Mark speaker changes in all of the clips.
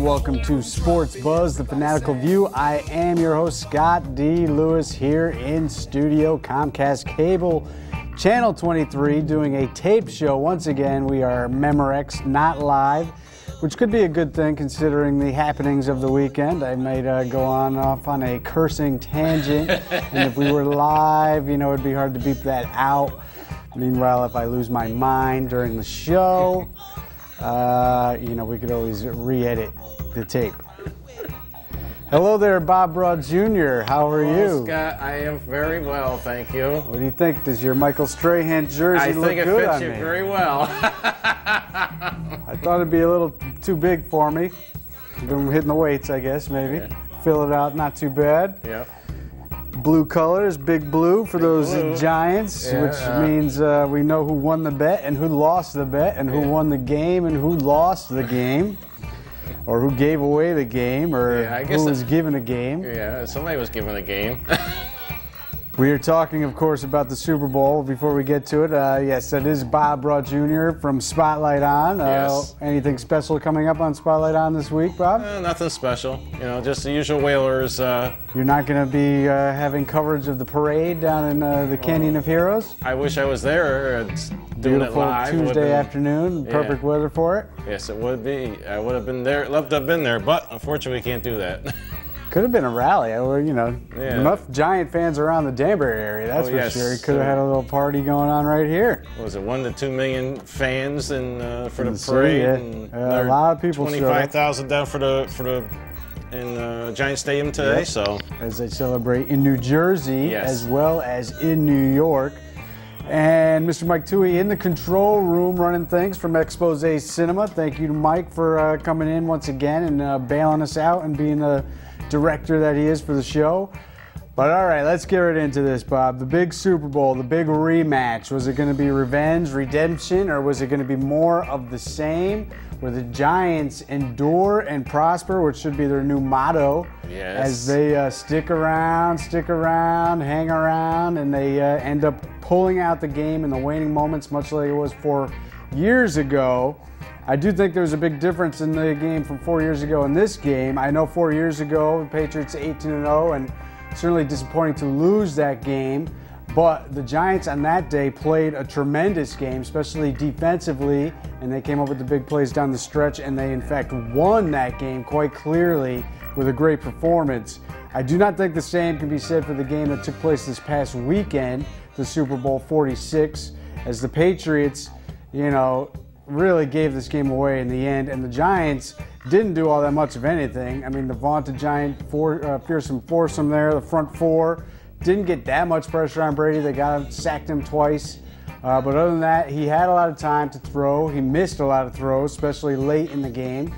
Speaker 1: welcome to Sports Buzz, the Fanatical View. I am your host, Scott D. Lewis, here in studio, Comcast Cable, Channel 23, doing a tape show. Once again, we are Memorex, not live, which could be a good thing considering the happenings of the weekend. I might go off on a cursing tangent, and if we were live, it'd be hard to beep that out. Meanwhile, if I lose my mind during the show, we could always re-edit the tape. Hello there, Bob Broad Jr. How are you?
Speaker 2: Scott, I am very well, thank you.
Speaker 1: What do you think? Does your Michael Strahan jersey look good on me?
Speaker 2: I think it fits you very well.
Speaker 1: I thought it'd be a little too big for me. Been hitting the weights, I guess, maybe. Yeah. Fill it out, not too bad.
Speaker 2: Yeah.
Speaker 1: Blue colors, big blue for those Giants, which means we know who won the bet and who lost the bet and who won the game and who lost the game, or who gave away the game, or who was given a game.
Speaker 2: Yeah, somebody was given a game.
Speaker 1: We are talking, of course, about the Super Bowl. Before we get to it, yes, that is Bob Broad Jr. from Spotlight On.
Speaker 2: Yes.
Speaker 1: Anything special coming up on Spotlight On this week, Bob?
Speaker 2: Nothing special. Just the usual Whalers.
Speaker 1: You're not going to be having coverage of the parade down in the Canyon of Heroes?
Speaker 2: I wish I was there. Doing
Speaker 1: Beautiful
Speaker 2: it live.
Speaker 1: Tuesday afternoon. Perfect weather for it.
Speaker 2: Yes, it would be. I would have been there. Loved to have been there, but unfortunately, we can't do that.
Speaker 1: Could have been a rally. Enough Giant fans around the Danbury area, that's for sure. He could have had a little party going on right here.
Speaker 2: What was it 1 to 2 million fans for the parade?
Speaker 1: And a lot of people.
Speaker 2: 25,000 down in Giant Stadium today.
Speaker 1: Yep.
Speaker 2: So
Speaker 1: as they celebrate in New Jersey as well as in New York. And Mr. Mike Toohey in the control room running things from Expose Cinema. Thank you to Mike for coming in once again and bailing us out and being the director that he is for the show. But all right, let's get right into this, Bob. The big Super Bowl, the big rematch. Was it going to be revenge, redemption, or was it going to be more of the same? Where the Giants endure and prosper, which should be their new motto, as they stick around, hang around, and they end up pulling out the game in the waning moments, much like it was 4 years ago. I do think there's a big difference in the game from 4 years ago in this game. I know 4 years ago, the Patriots 18-0, and certainly disappointing to lose that game. But the Giants on that day played a tremendous game, especially defensively, and they came up with the big plays down the stretch, and they in fact won that game quite clearly with a great performance. I do not think the same can be said for the game that took place this past weekend, the Super Bowl 46, as the Patriots, really gave this game away in the end, and the Giants didn't do all that much of anything. I mean, the vaunted Giant fearsome foursome there, the front four, didn't get that much pressure on Brady. They sacked him twice. But other than that, he had a lot of time to throw. He missed a lot of throws, especially late in the game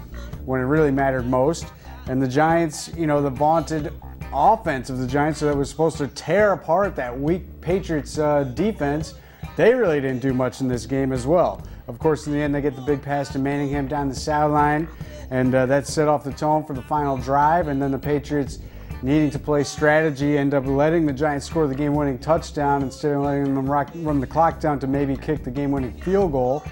Speaker 1: when it really mattered most. And the Giants, the vaunted offense of the Giants that was supposed to tear apart that weak Patriots defense, they really didn't do much in this game as well. Of course, in the end, they get the big pass to Manningham down the sideline, and that set off the tone for the final drive. And then the Patriots, needing to play strategy, end up letting the Giants score the game-winning touchdown instead of letting them run the clock down to maybe kick the game-winning field goal.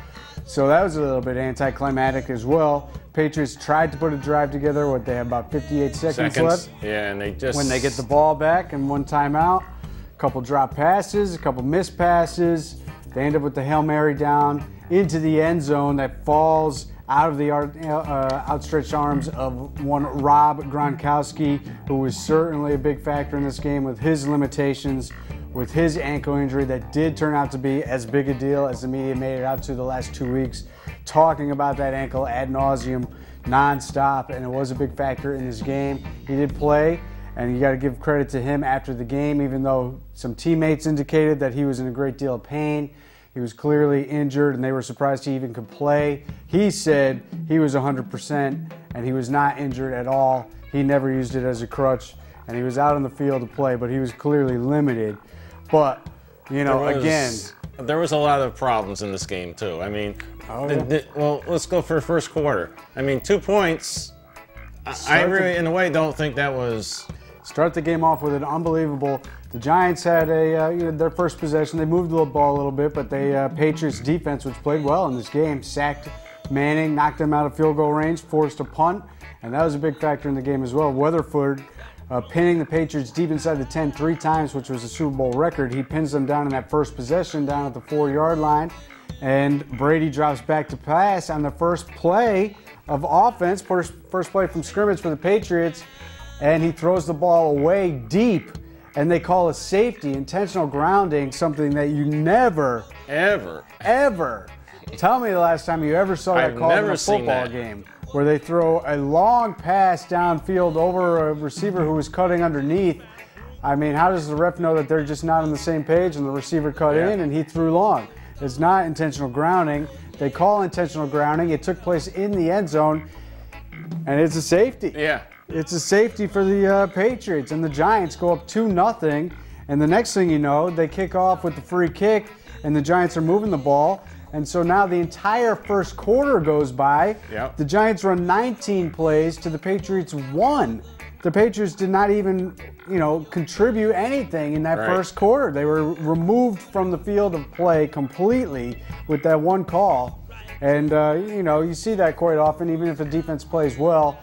Speaker 1: So that was a little bit anticlimactic as well. Patriots tried to put a drive together. They have about 58 seconds left.
Speaker 2: Yeah, and when
Speaker 1: they get the ball back and one timeout, a couple drop passes, a couple missed passes. They end up with the Hail Mary down into the end zone that falls out of the outstretched arms of one Rob Gronkowski, who was certainly a big factor in this game with his limitations, with his ankle injury that did turn out to be as big a deal as the media made it out to the last 2 weeks, talking about that ankle ad nauseum, nonstop, and it was a big factor in this game. He did play, and you got to give credit to him after the game, even though some teammates indicated that he was in a great deal of pain. He was clearly injured, and they were surprised he even could play. He said he was 100%, and he was not injured at all. He never used it as a crutch, and he was out on the field to play, but he was clearly limited. But, again...
Speaker 2: There was a lot of problems in this game, too. I mean, let's go for first quarter. I mean, 2 points. I really, in a way, don't think that was...
Speaker 1: Start the game off with an unbelievable... The Giants had their first possession. They moved the ball a little bit, but the Patriots defense, which played well in this game, sacked Manning knocked them out of field goal range, forced a punt, and that was a big factor in the game as well. Weatherford pinning the Patriots deep inside the 10 3 times, which was a Super Bowl record. He pins them down in that first possession down at the 4-yard line, and Brady drops back to pass on the first play of offense, first play from scrimmage for the Patriots, and he throws the ball away deep, and they call a safety, intentional grounding, something that you never, ever tell me the last time you ever saw that called in a football game, where they throw a long pass downfield over a receiver who was cutting underneath. I mean, how does the ref know that they're just not on the same page and the receiver cut in and he threw long? It's not intentional grounding. They call intentional grounding. It took place in the end zone, and it's a safety.
Speaker 2: Yeah.
Speaker 1: It's a safety for the Patriots, and the Giants go up 2-0, and the next thing you know, they kick off with the free kick, and the Giants are moving the ball. And so now the entire first quarter goes by.
Speaker 2: Yep.
Speaker 1: The Giants run 19 plays to the Patriots 1. The Patriots did not even, contribute anything in that first quarter. They were removed from the field of play completely with that one call. And, you see that quite often, even if the defense plays well.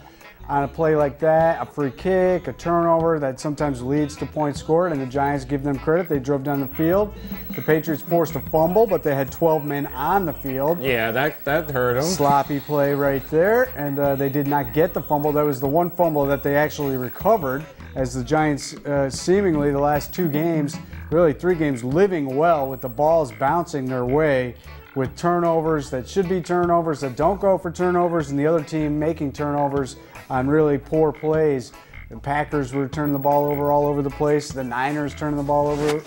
Speaker 1: On a play like that, a free kick, a turnover, that sometimes leads to points scored, and the Giants give them credit. They drove down the field. The Patriots forced a fumble, but they had 12 men on the field.
Speaker 2: Yeah, that hurt them.
Speaker 1: Sloppy play right there, and they did not get the fumble. That was the one fumble that they actually recovered, as the Giants seemingly the last 2 games, really 3 games, living well with the balls bouncing their way, with turnovers that should be turnovers that don't go for turnovers, and the other team making turnovers on really poor plays. The Packers were turning the ball over all over the place. The Niners turning the ball over,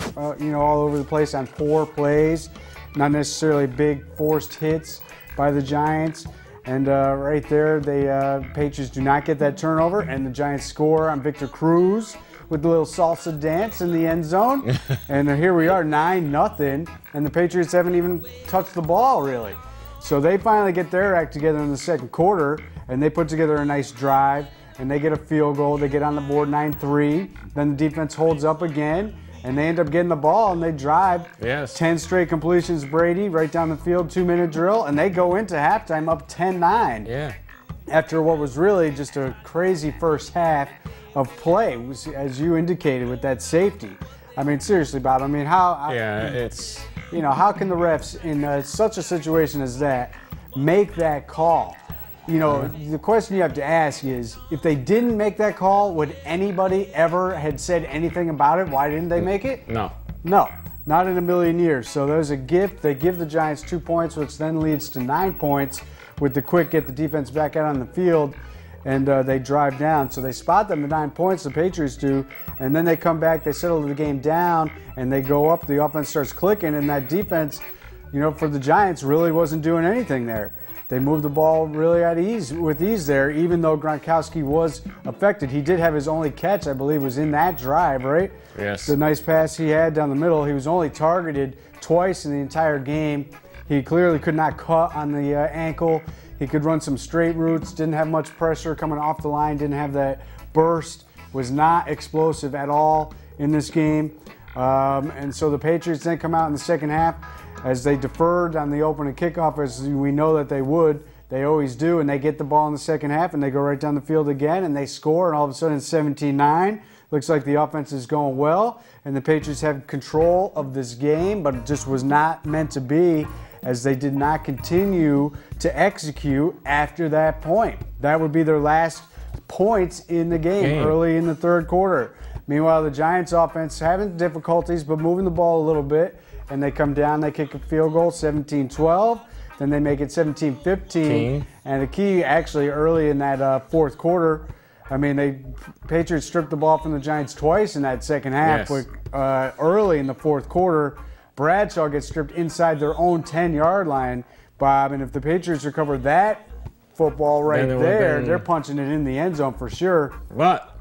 Speaker 1: all over the place on poor plays. Not necessarily big forced hits by the Giants. And right there, the Patriots do not get that turnover, and the Giants score on Victor Cruz with the little salsa dance in the end zone. And here we are, 9-0, and the Patriots haven't even touched the ball, really. So they finally get their act together in the second quarter, and they put together a nice drive, and they get a field goal. They get on the board 9-3. Then the defense holds up again, and they end up getting the ball, and they drive.
Speaker 2: Yes.
Speaker 1: 10 straight completions, Brady, right down the field, 2-minute drill, and they go into halftime up 10-9.
Speaker 2: Yeah.
Speaker 1: After what was really just a crazy first half of play, as you indicated with that safety. I mean, seriously, Bob. I mean, how?
Speaker 2: Yeah, it's.
Speaker 1: How can the refs in such a situation as that make that call? The question you have to ask is, if they didn't make that call, would anybody ever had said anything about it? Why didn't they make it?
Speaker 2: No.
Speaker 1: No, not in a million years. So there's a gift. They give the Giants 2 points, which then leads to 9 points with the quick get the defense back out on the field, and they drive down. So they spot them at 9 points, the Patriots do, and then they come back, they settle the game down, and they go up. The offense starts clicking, and that defense, for the Giants, really wasn't doing anything there. They moved the ball really with ease there, even though Gronkowski was affected. He did have his only catch, I believe, was in that drive, right?
Speaker 2: Yes.
Speaker 1: The nice pass he had down the middle. He was only targeted twice in the entire game. He clearly could not cut on the ankle. He could run some straight routes, didn't have much pressure coming off the line, didn't have that burst, was not explosive at all in this game. And so the Patriots then come out in the second half as they deferred on the opening kickoff, as we know that they would. They always do, and they get the ball in the second half, and they go right down the field again, and they score, and all of a sudden it's 17-9. Looks like the offense is going well, and the Patriots have control of this game, but it just was not meant to be, as they did not continue to execute after that point. That would be their last points in the game early in the third quarter. Meanwhile, the Giants offense having difficulties, but moving the ball a little bit, and they come down, they kick a field goal, 17-12. Then they make it 17-15. And the key, actually, early in that fourth quarter, Patriots stripped the ball from the Giants twice in that second half.
Speaker 2: Yes.
Speaker 1: But early in the fourth quarter, Bradshaw gets stripped inside their own 10-yard line, Bob. And if the Patriots recover that football right there, they're punching it in the end zone for sure.
Speaker 2: But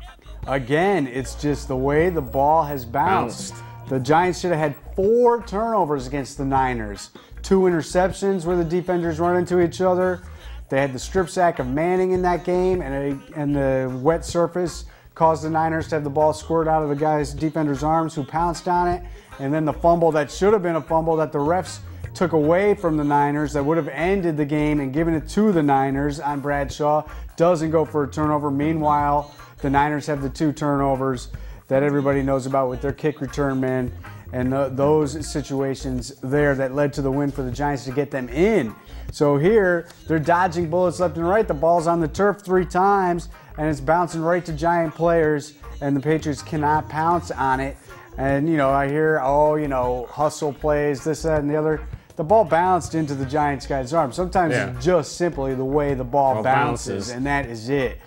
Speaker 1: again, it's just the way the ball has bounced. The Giants should have had 4 turnovers against the Niners. 2 interceptions where the defenders run into each other. They had the strip sack of Manning in that game, and the wet surface caused the Niners to have the ball squirt out of the defender's arms who pounced on it. And then the fumble that should have been a fumble that the refs took away from the Niners that would have ended the game and given it to the Niners on Bradshaw. Doesn't go for a turnover. Meanwhile, the Niners have the 2 turnovers that everybody knows about with their kick return man and those situations there that led to the win for the Giants to get them in. So here, they're dodging bullets left and right. The ball's on the turf 3 times, and it's bouncing right to Giant players, and the Patriots cannot pounce on it. And, I hear, hustle plays, this, that, and the other. The ball bounced into the Giants guy's arm. Sometimes it's just simply the way the ball bounces, and that is it.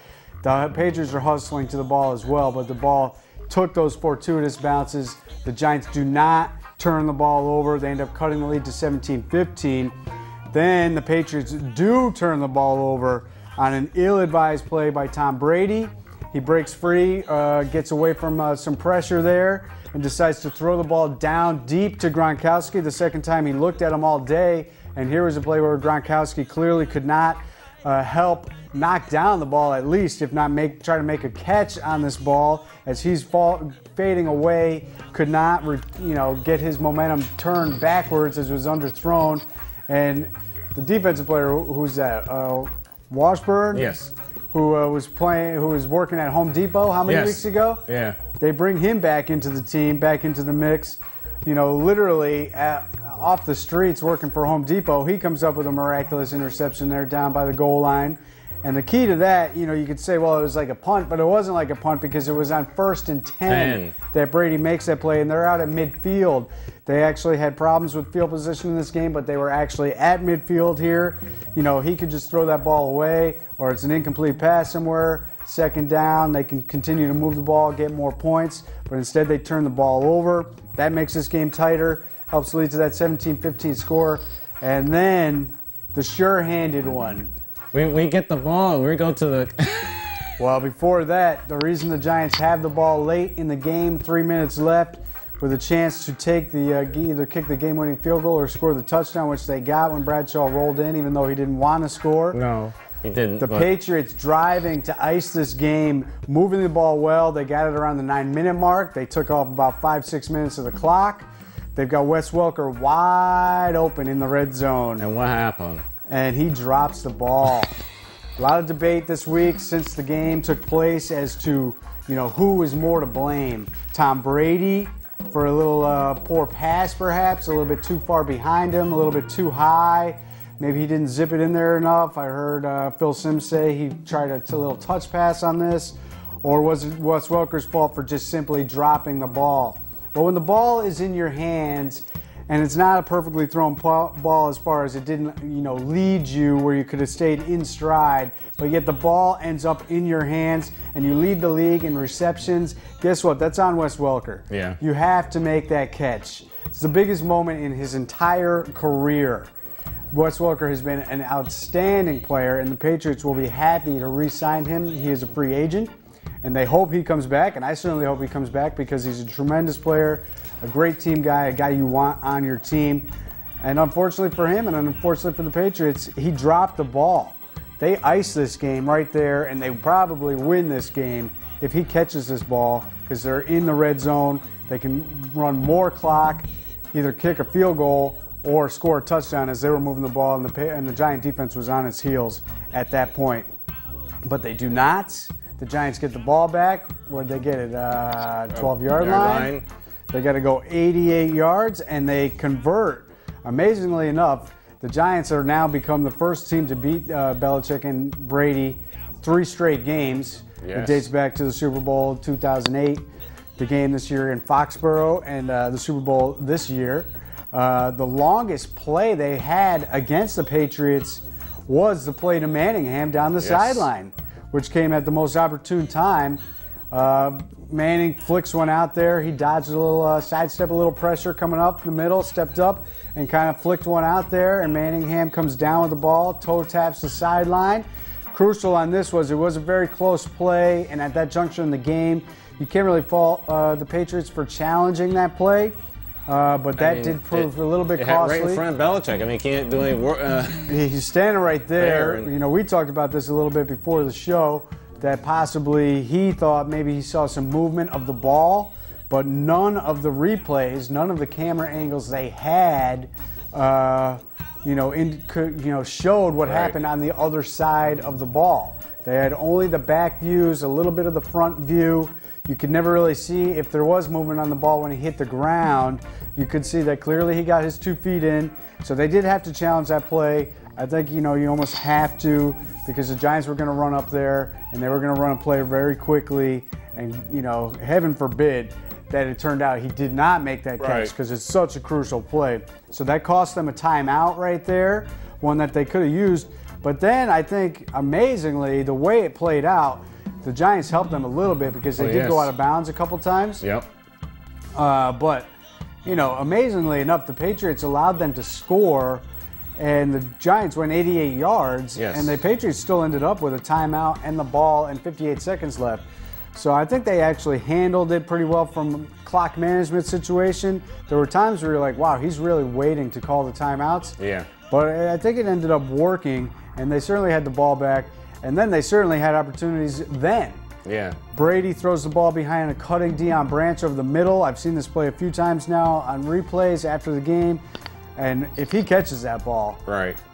Speaker 1: The Patriots are hustling to the ball as well, but the ball took those fortuitous bounces. The Giants do not turn the ball over. They end up cutting the lead to 17-15. Then the Patriots do turn the ball over on an ill-advised play by Tom Brady. He breaks free, gets away from some pressure there, and decides to throw the ball down deep to Gronkowski. The second time he looked at him all day, and here was a play where Gronkowski clearly could not help knock down the ball, at least, if not try to make a catch on this ball as he's fading away. Could not, get his momentum turned backwards as it was underthrown. And the defensive player, who's that? Washburn?
Speaker 2: Yes.
Speaker 1: Who was working at Home Depot how many weeks ago?
Speaker 2: Yeah.
Speaker 1: They bring him back into the team, back into the mix. Literally off the streets working for Home Depot. He comes up with a miraculous interception there down by the goal line. And the key to that, you could say, well, it was like a punt, but it wasn't like a punt because it was on 1st and 10 that Brady makes that play, and they're out at midfield. They actually had problems with field position in this game, but they were actually at midfield here. He could just throw that ball away, or it's an incomplete pass somewhere. 2nd down, they can continue to move the ball, get more points, but instead they turn the ball over. That makes this game tighter, helps lead to that 17-15 score. And then the sure-handed one.
Speaker 2: We get the ball and we go to the...
Speaker 1: Well, before that, the reason the Giants have the ball late in the game, 3 minutes left, with a chance to take either kick the game-winning field goal or score the touchdown, which they got when Bradshaw rolled in, even though he didn't want to score.
Speaker 2: No, he didn't.
Speaker 1: The Patriots driving to ice this game, moving the ball well. They got it around the 9-minute mark. They took off about 5-6 minutes of the clock. They've got Wes Welker wide open in the red zone.
Speaker 2: And what happened?
Speaker 1: And he drops the ball. A lot of debate this week since the game took place as to, who is more to blame. Tom Brady for a little poor pass, perhaps, a little bit too far behind him, a little bit too high. Maybe he didn't zip it in there enough. I heard Phil Simms say he tried a little touch pass on this. Or was it Wes Welker's fault for just simply dropping the ball? But when the ball is in your hands, and it's not a perfectly thrown ball as far as it didn't, lead you where you could have stayed in stride, but yet the ball ends up in your hands and you lead the league in receptions. Guess what? That's on Wes Welker.
Speaker 2: Yeah.
Speaker 1: You have to make that catch. It's the biggest moment in his entire career. Wes Welker has been an outstanding player, and the Patriots will be happy to re-sign him. He is a free agent, and they hope he comes back, and I certainly hope he comes back because he's a tremendous player, a great team guy, a guy you want on your team. And unfortunately for him and unfortunately for the Patriots, he dropped the ball. They ice this game right there, and they probably win this game if he catches this ball because they're in the red zone. They can run more clock, either kick a field goal or score a touchdown as they were moving the ball, and the Giant defense was on its heels at that point. But they do not. The Giants get the ball back. Where'd they get it? 12-yard line. They got to go 88 yards, and they convert. Amazingly enough, the Giants are now become the first team to beat Belichick and Brady 3 straight games.
Speaker 2: Yes.
Speaker 1: It dates back to the Super Bowl 2008, the game this year in Foxborough, and the Super Bowl this year. The longest play they had against the Patriots was the play to Manningham down the sideline, which came at the most opportune time. Manning flicks one out there. He dodged a little sidestep, a little pressure coming up the middle, stepped up and kind of flicked one out there, and Manningham comes down with the ball, toe taps the sideline. Crucial on this was it was a very close play, and at that juncture in the game, you can't really fault the Patriots for challenging that play. But that did prove a little bit costly.
Speaker 2: Right in front of Belichick. I mean, he can't do any work.
Speaker 1: He's standing right there. We talked about this a little bit before the show, that possibly he thought maybe he saw some movement of the ball, but none of the replays, none of the camera angles they had showed what happened on the other side of the ball. They had only the back views, a little bit of the front view. You could never really see if there was movement on the ball when he hit the ground. You could see that clearly he got his 2 feet in. So they did have to challenge that play. I think, you almost have to, because the Giants were going to run up there and they were going to run a play very quickly. And, heaven forbid that it turned out he did not make that catch, because it's such a crucial play. So that cost them a timeout right there, one that they could have used. But then I think, amazingly, the way it played out, the Giants helped them a little bit because they did go out of bounds a couple times.
Speaker 2: Yep.
Speaker 1: But, amazingly enough, the Patriots allowed them to score, and the Giants went 88 yards, and the Patriots still ended up with a timeout and the ball and 58 seconds left. So I think they actually handled it pretty well from a clock management situation. There were times where you're like, wow, he's really waiting to call the timeouts.
Speaker 2: Yeah.
Speaker 1: But I think it ended up working, and they certainly had the ball back, and then they certainly had opportunities then.
Speaker 2: Yeah.
Speaker 1: Brady throws the ball behind a cutting Deion Branch over the middle. I've seen this play a few times now on replays after the game. And if he catches that ball,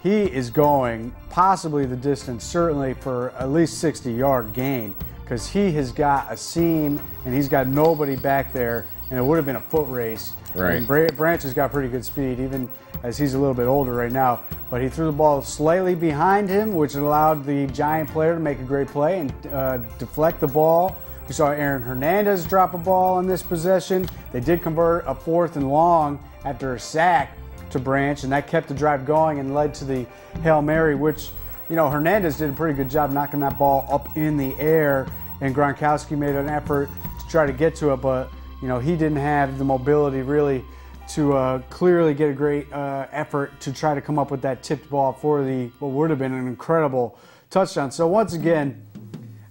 Speaker 1: he is going possibly the distance, certainly for at least 60-yard gain, because he has got a seam and he's got nobody back there, and it would have been a foot race. And Branch has got pretty good speed, even as he's a little bit older right now. But he threw the ball slightly behind him, which allowed the Giant player to make a great play and deflect the ball. We saw Aaron Hernandez drop a ball on this possession. They did convert a 4th and long after a sack to Branch, and that kept the drive going and led to the Hail Mary, which, Hernandez did a pretty good job knocking that ball up in the air, and Gronkowski made an effort to try to get to it, but, he didn't have the mobility really to clearly get a great effort to try to come up with that tipped ball for what would have been an incredible touchdown. So once again,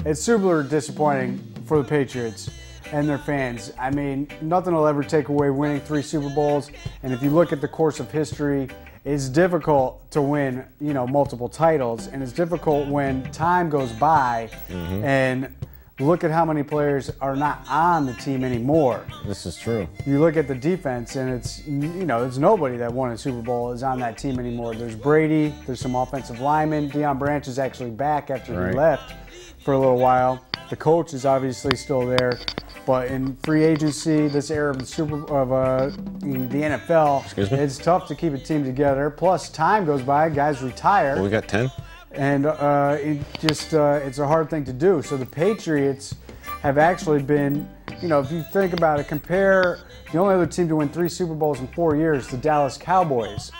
Speaker 1: it's super disappointing for the Patriots and their fans. I mean, nothing will ever take away winning 3 Super Bowls. And if you look at the course of history, it's difficult to win, multiple titles. And it's difficult when time goes by and look at how many players are not on the team anymore.
Speaker 2: This is true.
Speaker 1: You look at the defense, and it's, there's nobody that won a Super Bowl is on that team anymore. There's Brady, there's some offensive linemen. Deion Branch is actually back after he left for a little while. The coach is obviously still there. But in free agency, this era of the NFL, it's tough to keep a team together. Plus, time goes by, guys retire.
Speaker 2: Well, we got 10.
Speaker 1: And it's a hard thing to do. So the Patriots have actually been, if you think about it, compare the only other team to win 3 Super Bowls in 4 years, the Dallas Cowboys.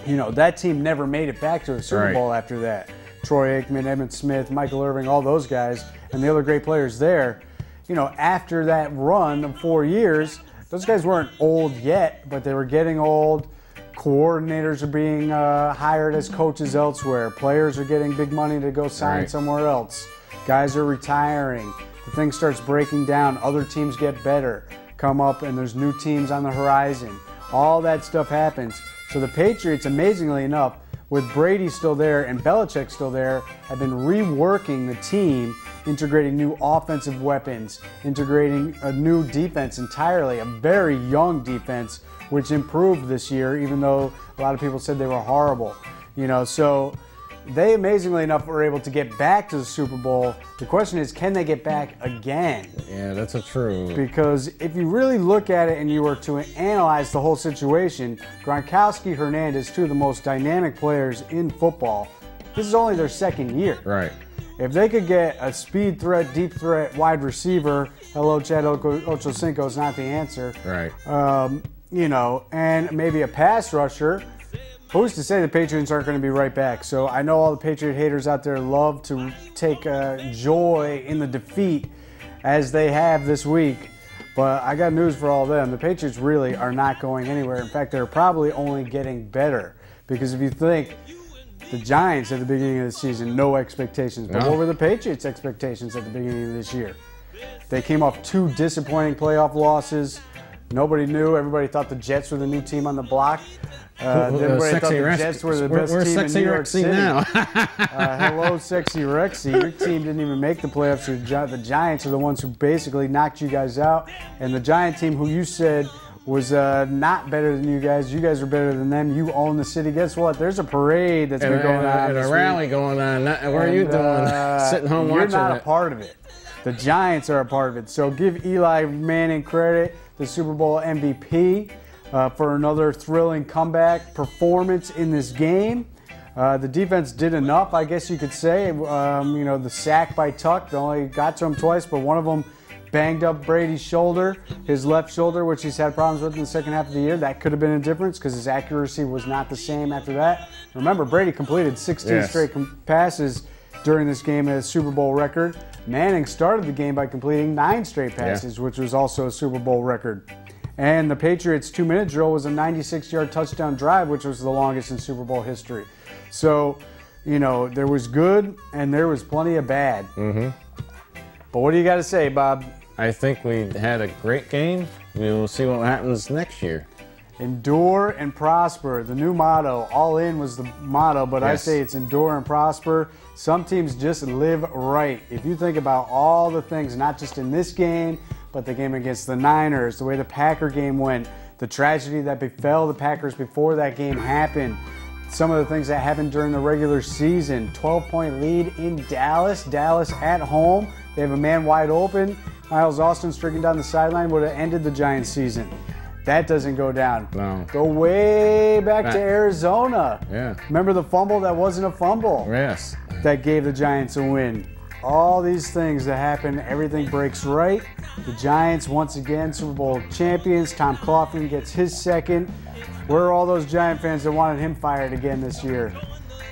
Speaker 1: That team never made it back to a Super Bowl after that. Troy Aikman, Emmitt Smith, Michael Irvin, all those guys, and the other great players there. After that run of 4 years, those guys weren't old yet, but they were getting old. Coordinators are being hired as coaches elsewhere. Players are getting big money to go sign somewhere else. Guys are retiring. The thing starts breaking down. Other teams get better, come up, and there's new teams on the horizon. All that stuff happens. So the Patriots, amazingly enough, with Brady still there and Belichick still there, have been reworking the team, integrating new offensive weapons, integrating a new defense entirely, a very young defense, which improved this year, even though a lot of people said they were horrible. So they, amazingly enough, were able to get back to the Super Bowl. The question is, can they get back again?
Speaker 2: Yeah, that's a true.
Speaker 1: Because if you really look at it and you were to analyze the whole situation, Gronkowski, Hernandez, 2 of the most dynamic players in football. This is only their 2nd year.
Speaker 2: Right.
Speaker 1: If they could get a speed threat, deep threat, wide receiver, hello, Chad Ochocinco is not the answer.
Speaker 2: Right.
Speaker 1: And maybe a pass rusher. Who's to say the Patriots aren't going to be right back? So I know all the Patriot haters out there love to take joy in the defeat as they have this week. But I got news for all of them. The Patriots really are not going anywhere. In fact, they're probably only getting better. Because if you think the Giants at the beginning of the season, no expectations. But what were the Patriots' expectations at the beginning of this year? They came off 2 disappointing playoff losses. Nobody knew. Everybody thought the Jets were the new team on the block. Everybody thought the Jets were the best team in New York City. Now. Hello, Sexy Rexy. Your team didn't even make the playoffs. The Giants are the ones who basically knocked you guys out. And the Giant team, who you said was not better than you guys. You guys are better than them. You own the city. Guess what? There's a parade that's been going on.
Speaker 2: And a rally going on. What are you doing? Sitting home watching it.
Speaker 1: You're not a part of it. The Giants are a part of it. So give Eli Manning credit, the Super Bowl MVP, for another thrilling comeback performance in this game. The defense did enough, I guess you could say. The sack by Tuck, they only got to him twice, but one of them banged up Brady's shoulder, his left shoulder, which he's had problems with in the second half of the year. That could have been a difference because his accuracy was not the same after that. Remember, Brady completed 16 straight passes during this game at a Super Bowl record. Manning started the game by completing 9 straight passes, which was also a Super Bowl record. And the Patriots' 2-minute drill was a 96-yard touchdown drive, which was the longest in Super Bowl history. So, there was good and there was plenty of bad.
Speaker 2: Mm-hmm.
Speaker 1: But what do you got to say, Bob?
Speaker 2: I think we had a great game. We will see what happens next year.
Speaker 1: Endure and prosper. The new motto. All in was the motto, but I say it's endure and prosper. Some teams just live right. If you think about all the things, not just in this game, but the game against the Niners, the way the Packer game went, the tragedy that befell the Packers before that game happened, some of the things that happened during the regular season, 12-point lead in Dallas at home. They have a man wide open. Miles Austin streaking down the sideline would have ended the Giants season. That doesn't go down.
Speaker 2: No.
Speaker 1: Go way back to Arizona.
Speaker 2: Yeah.
Speaker 1: Remember the fumble that wasn't a fumble?
Speaker 2: Yes.
Speaker 1: That gave the Giants a win. All these things that happen, everything breaks right. The Giants, once again, Super Bowl champions. Tom Coughlin gets his second. Where are all those Giant fans that wanted him fired again this year?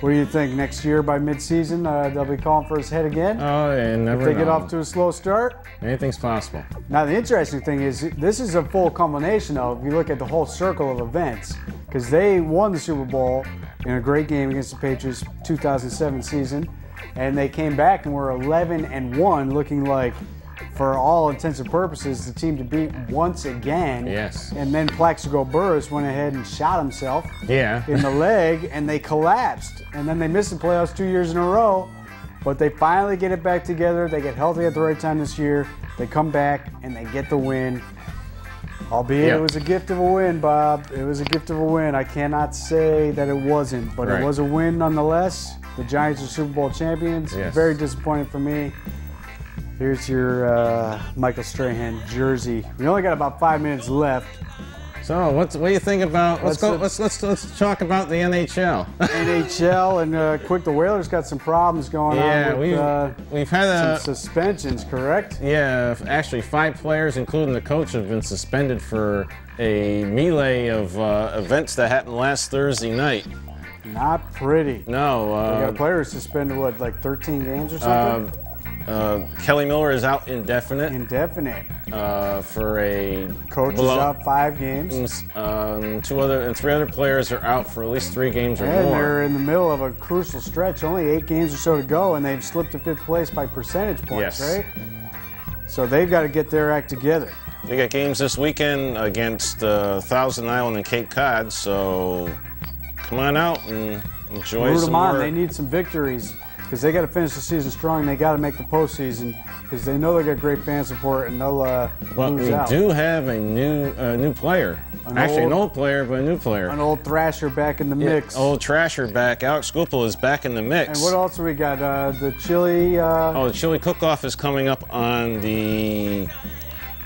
Speaker 1: What do you think? Next year by midseason, they'll be calling for his head again?
Speaker 2: Oh, yeah, never
Speaker 1: If they get off to a slow start?
Speaker 2: Anything's possible.
Speaker 1: Now, the interesting thing is this is a full culmination of, if you look at the whole circle of events, because they won the Super Bowl in a great game against the Patriots 2007 season, and they came back and were 11-1, looking like, for all intents and purposes, the team to beat once again.
Speaker 2: Yes.
Speaker 1: And then Plaxico Burress went ahead and shot himself
Speaker 2: in
Speaker 1: the leg, and they collapsed. And then they missed the playoffs 2 years in a row, but they finally get it back together. They get healthy at the right time this year. They come back, and they get the win. Albeit it was a gift of a win, Bob. It was a gift of a win. I cannot say that it wasn't, but it was a win nonetheless. The Giants are Super Bowl champions.
Speaker 2: Yes.
Speaker 1: Very disappointing for me. Here's your Michael Strahan jersey. We only got about 5 minutes left.
Speaker 2: So what do you think about? Let's talk about the NHL.
Speaker 1: NHL and quick. The Whalers got some problems going on.
Speaker 2: We've had
Speaker 1: some suspensions, correct?
Speaker 2: Yeah, actually 5 players, including the coach, have been suspended for a melee of events that happened last Thursday night.
Speaker 1: Not pretty.
Speaker 2: No.
Speaker 1: We got a player suspended, what, like 13 games or something?
Speaker 2: Kelly Miller is out indefinite. For a
Speaker 1: coach is out 5 games.
Speaker 2: 3 other players are out for at least 3 games or more.
Speaker 1: And they're in the middle of a crucial stretch. Only 8 games or so to go, and they've slipped to 5th place by percentage points, right? So they've got to get their act together.
Speaker 2: They got games this weekend against Thousand Island and Cape Cod, so come on out and enjoy some more.
Speaker 1: They need some victories, because they got to finish the season strong, and they got to make the postseason, because they know they got great fan support, and they'll lose out.
Speaker 2: We do have a new player. An old player, but a new player.
Speaker 1: An old thrasher back in the mix.
Speaker 2: Old thrasher back. Alex Gupel is back in the mix.
Speaker 1: And what else have we got? The chili.
Speaker 2: The chili cook-off is coming up on the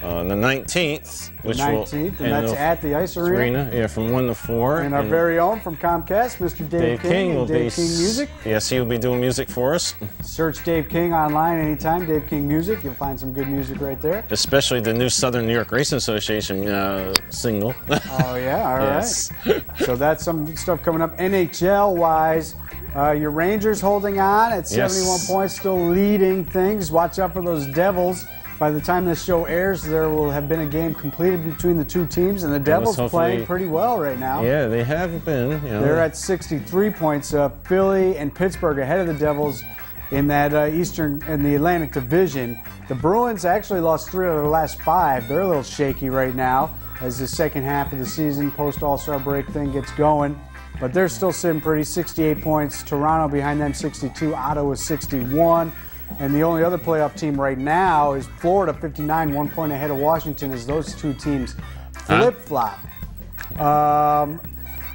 Speaker 2: 19th.
Speaker 1: And that's at the Ice Arena.
Speaker 2: Yeah, from 1 to 4.
Speaker 1: And our very own from Comcast, Mr. Dave King will Dave King Music.
Speaker 2: Yes, he will be doing music for us.
Speaker 1: Search Dave King online anytime, Dave King Music. You'll find some good music right there.
Speaker 2: Especially the new Southern New York Racing Association single.
Speaker 1: Oh, yeah, all right. So that's some stuff coming up. NHL-wise, your Rangers holding on at 71 points, still leading things. Watch out for those Devils. By the time this show airs, there will have been a game completed between the two teams, and the Devils playing pretty well right now.
Speaker 2: Yeah, they have been.
Speaker 1: They're at 63 points. Philly and Pittsburgh ahead of the Devils in that in the Atlantic Division. The Bruins actually lost 3 out of their last 5. They're a little shaky right now as the second half of the season, post-All-Star break thing gets going. But they're still sitting pretty, 68 points. Toronto behind them, 62. Ottawa, 61. And the only other playoff team right now is Florida, 59, 1 point ahead of Washington, as those two teams flip-flop.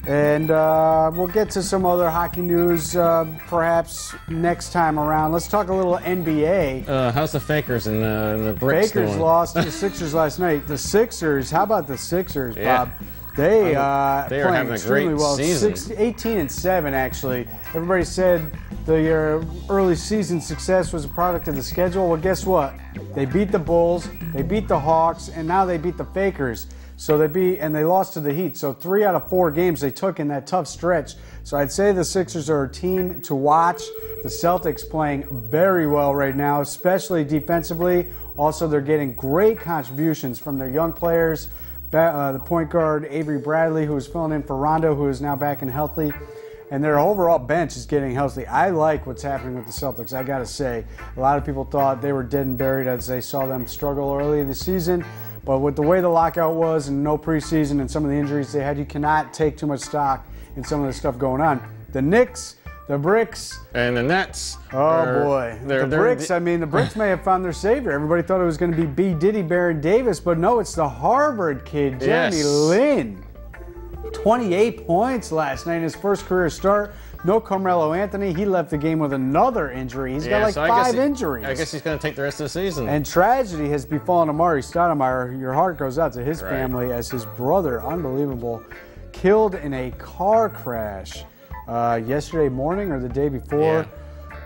Speaker 1: And we'll get to some other hockey news perhaps next time around. Let's talk a little NBA.
Speaker 2: How's the Fakers and the Bricks
Speaker 1: Fakers
Speaker 2: doing?
Speaker 1: lost to the Sixers last night. The Sixers, how about the Sixers, Bob? They are playing
Speaker 2: having a
Speaker 1: extremely
Speaker 2: great
Speaker 1: well.
Speaker 2: season.
Speaker 1: 18-7, actually. Everybody said the early season success was a product of the schedule. Well, guess what? They beat the Bulls, they beat the Hawks, and now they beat the Fakers. So they lost to the Heat. So 3 out of 4 games they took in that tough stretch. So I'd say the Sixers are a team to watch. The Celtics playing very well right now, especially defensively. Also, they're getting great contributions from their young players. The point guard, Avery Bradley, who is filling in for Rondo, who is now back and healthy. And their overall bench is getting healthy. I like what's happening with the Celtics, I got to say. A lot of people thought they were dead and buried as they saw them struggle early in the season. But with the way the lockout was and no preseason and some of the injuries they had, you cannot take too much stock in some of the stuff going on. The Knicks, the Bricks.
Speaker 2: And the Nets.
Speaker 1: Oh, boy. The Bricks, I mean, the Bricks may have found their savior. Everybody thought it was going to be B. Diddy, Baron Davis, but no, it's the Harvard kid, Jeremy Lin. 28 points last night in his first career start. No Carmelo Anthony. He left the game with another injury. He's got like 5 injuries.
Speaker 2: I guess he's going to take the rest of the season.
Speaker 1: And tragedy has befallen Amari Stoudemire. Your heart goes out to his family as his brother, unbelievable, killed in a car crash yesterday morning or the day before.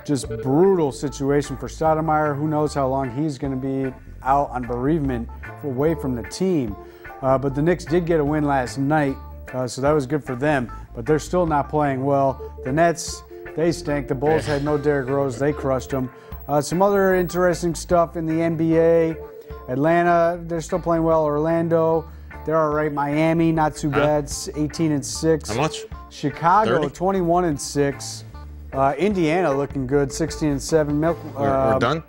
Speaker 1: Just brutal situation for Stoudemire. Who knows how long he's going to be out on bereavement away from the team. But the Knicks did get a win last night. So that was good for them, but they're still not playing well. The Nets, they stink. The Bulls had no Derrick Rose. They crushed them. Some other interesting stuff in the NBA. Atlanta, they're still playing well. Orlando, they're all right. Miami, not too bad. 18-6.
Speaker 2: How much?
Speaker 1: Chicago, 21-6. Indiana looking good, 16-7.
Speaker 2: We're done?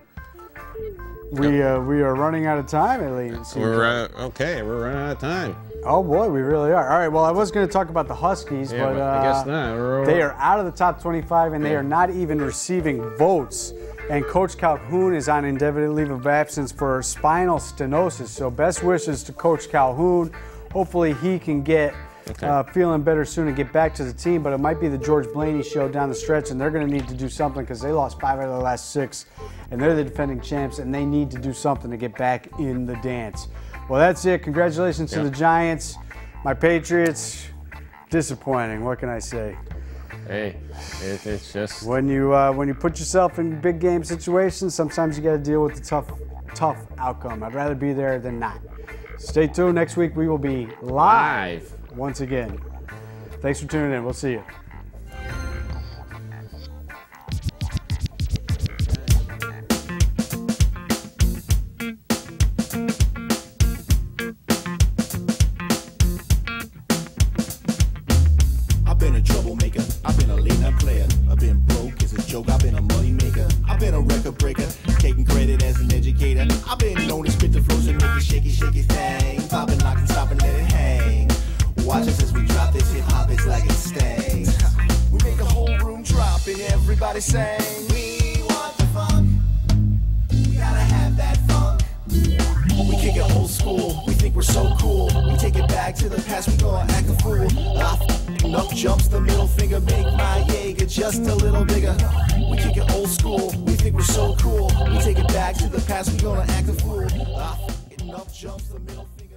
Speaker 1: We are running out of time, Eileen.
Speaker 2: We're running out of time.
Speaker 1: Oh boy, we really are. All right, well, I was going to talk about the Huskies, but
Speaker 2: I guess not.
Speaker 1: They are out of the top 25, and they are not even receiving votes. And Coach Calhoun is on indefinite leave of absence for spinal stenosis. So best wishes to Coach Calhoun. Hopefully he can get feeling better soon and get back to the team. But it might be the George Blaney show down the stretch, and they're going to need to do something because they lost 5 out of the last 6, and they're the defending champs, and they need to do something to get back in the dance. Well, that's it. Congratulations to the Giants. My Patriots, disappointing. What can I say?
Speaker 2: Hey, it's just
Speaker 1: when you put yourself in big game situations, sometimes you got to deal with the tough outcome. I'd rather be there than not. Stay tuned. Next week we will be live once again. Thanks for tuning in. We'll see you.
Speaker 3: Taking credit as an educator. I've been known to spit the flows and make it shaky, shaky thing. Popping, lock, and stop and let it hang. Watch us as we drop this hip hop, it's like it stings. We make the whole room drop and everybody sing. We want the funk. We gotta have that funk. We kick it old school. We think we're so cool. We take it back to the past. We gonna act a fool. Up jumps the middle finger. Make my Jaeger just a little bigger. We kick it old school. We think we're so cool. We take it back to the past. We gonna act a fool. Up jumps the middle finger.